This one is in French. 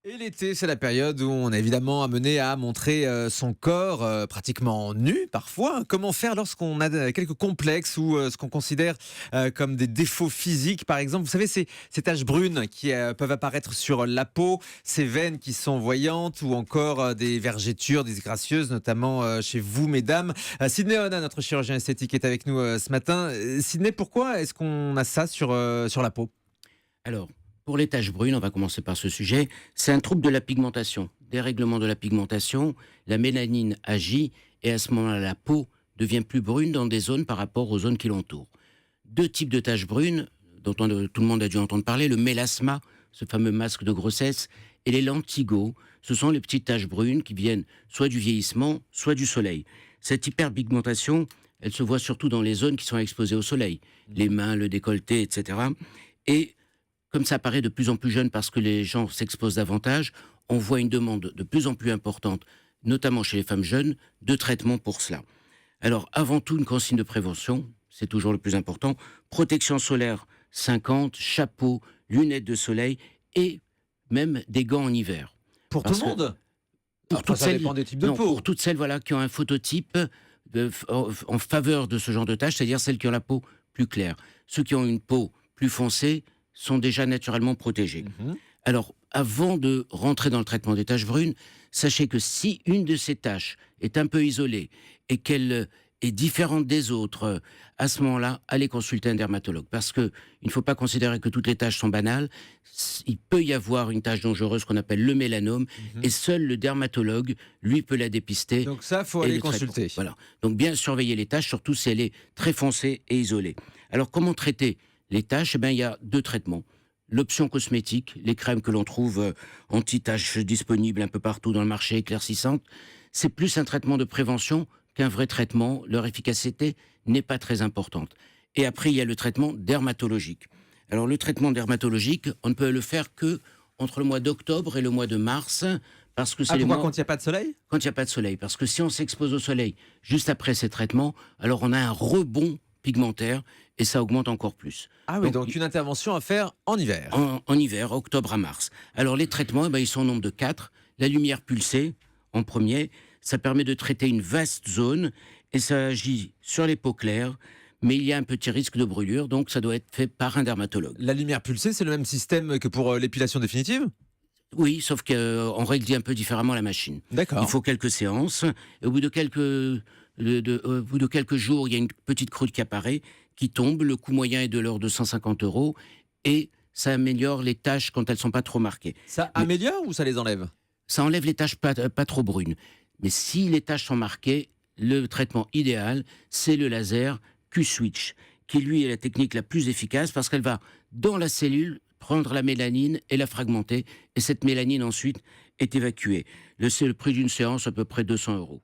Et l'été, c'est la période où on est évidemment amené à montrer son corps pratiquement nu parfois. Comment faire lorsqu'on a quelques complexes ou ce qu'on considère comme des défauts physiques, par exemple. Vous savez, ces taches brunes qui peuvent apparaître sur la peau, ces veines qui sont voyantes ou encore des vergetures disgracieuses, notamment chez vous, mesdames. Sydney Ona, notre chirurgien esthétique, est avec nous ce matin. Sydney, pourquoi est-ce qu'on a ça sur la peau? Alors, pour les taches brunes, on va commencer par ce sujet. C'est un trouble de la pigmentation, dérèglement de la pigmentation. La mélanine agit et à ce moment-là, la peau devient plus brune dans des zones par rapport aux zones qui l'entourent. Deux types de taches brunes dont tout le monde a dû entendre parler, le mélasma, ce fameux masque de grossesse, et les lentigos, ce sont les petites taches brunes qui viennent soit du vieillissement, soit du soleil. Cette hyperpigmentation, elle se voit surtout dans les zones qui sont exposées au soleil, les mains, le décolleté, etc. Et comme ça paraît de plus en plus jeune parce que les gens s'exposent davantage, on voit une demande de plus en plus importante, notamment chez les femmes jeunes, de traitement pour cela. Alors, avant tout, une consigne de prévention, c'est toujours le plus important. Protection solaire 50, chapeau, lunettes de soleil et même des gants en hiver. Pour tout le Parce que monde? pour Après, toutes ça celles, dépend des types de non, peau. pour toutes celles voilà, qui ont un phototype en faveur de ce genre de tâches, c'est-à-dire celles qui ont la peau plus claire. Ceux qui ont une peau plus foncée sont déjà naturellement protégés. Mhm. Alors, avant de rentrer dans le traitement des taches brunes, sachez que si une de ces taches est un peu isolée et qu'elle est différente des autres, à ce moment-là, allez consulter un dermatologue. Parce que il ne faut pas considérer que toutes les taches sont banales. Il peut y avoir une tache dangereuse qu'on appelle le mélanome, Mhm. et seul le dermatologue, lui, peut la dépister Donc ça, faut et aller le traitement. consulter. Voilà. Donc bien surveiller les taches, surtout si elle est très foncée et isolée. Alors comment traiter les taches? Eh bien, il y a deux traitements. L'option cosmétique, les crèmes que l'on trouve anti-taches disponibles un peu partout dans le marché, éclaircissantes, c'est plus un traitement de prévention qu'un vrai traitement. Leur efficacité n'est pas très importante. Et après, il y a le traitement dermatologique. Alors le traitement dermatologique, on ne peut le faire que entre le mois d'octobre et le mois de mars, parce que Ah, c'est les pourquoi mois quand il n'y a pas de soleil? quand il n'y a pas de soleil. Parce que si on s'expose au soleil juste après ces traitements, alors on a un rebond pigmentaire et ça augmente encore plus. Ah oui, Donc donc une intervention à faire en hiver. en hiver, octobre à mars. Alors les traitements, eh ben, ils sont au nombre de 4. La lumière pulsée, en premier, ça permet de traiter une vaste zone et ça agit sur les peaux claires, mais il y a un petit risque de brûlure, donc ça doit être fait par un dermatologue. La lumière pulsée, c'est le même système que pour l'épilation définitive? Oui, sauf qu'on règle un peu différemment la machine. Il D'accord. faut quelques séances, et au bout de au bout de quelques jours, il y a une petite croûte qui apparaît, qui tombe, le coût moyen est de l'ordre de 150 euros, et ça améliore les taches quand elles sont pas trop marquées. Ça Mais améliore ou ça les enlève? ça enlève les taches pas trop brunes. Mais si les taches sont marquées, le traitement idéal, c'est le laser Q-Switch, qui lui est la technique la plus efficace parce qu'elle va, dans la cellule, prendre la mélanine et la fragmenter, et cette mélanine ensuite est évacuée. C'est le prix d'une séance à peu près 200 euros.